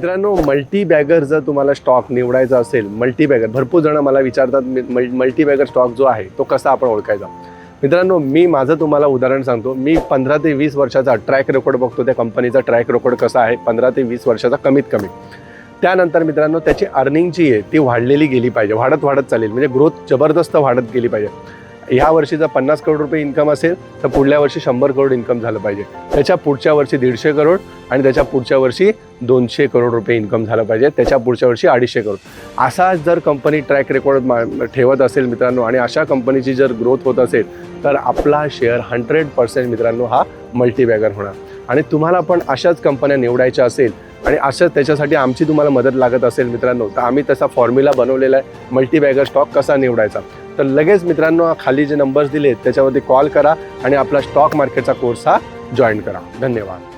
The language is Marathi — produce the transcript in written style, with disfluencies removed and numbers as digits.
मित्रांनो, मल्टीबॅगर जर तुम्हाला स्टॉक निवडायचा असेल, मल्टीबॅगर भरपूर जण मला विचारतात मल्टीबॅगर स्टॉक जो आहे तो कसा आपण ओळखायचा. मित्रांनो, मी माझं तुम्हाला उदाहरण सांगतो. मी 15 ते 20 वर्षाचा ट्रॅक रेकॉर्ड बघतो. त्या कंपनीचा ट्रॅक रेकॉर्ड कसा आहे 15 ते 20 वर्षाचा कमीत कमी. त्यानंतर मित्रांनो, त्याची अर्निंग जी आहे ती वाढलेली गेली पाहिजे, वाढत चालेल, म्हणजे ग्रोथ जबरदस्त वाढत गेली पाहिजे. ह्या वर्षी जर 50 करोड रुपये इन्कम असेल तर पुढल्या वर्षी 100 करोड इन्कम झालं पाहिजे, त्याच्या पुढच्या वर्षी 150 करोड आणि त्याच्या पुढच्या वर्षी 200 करोड रुपये इन्कम झालं पाहिजे, त्याच्या पुढच्या वर्षी 250 करोड. असा जर कंपनी ट्रॅक रेकॉर्ड ठेवत असेल मित्रांनो आणि अशा कंपनीची जर ग्रोथ होत असेल तर आपला शेअर 100% मित्रांनो हा मल्टीबॅगर होणार. आणि तुम्हाला पण अशाच कंपन्या निवडायच्या असेल आणि अशाच त्याच्यासाठी आमची तुम्हाला मदत लागत असेल मित्रांनो, तर आम्ही तसा फॉर्म्युला बनवलेला आहे मल्टीबॅगर स्टॉक कसा निवडायचा. तर लगेच मित्रांनो खाली जे नंबर्स दिले त्याच्यावरती कॉल करा आणि आपला स्टॉक मार्केटचा कोर्स हा जॉईन करा. धन्यवाद.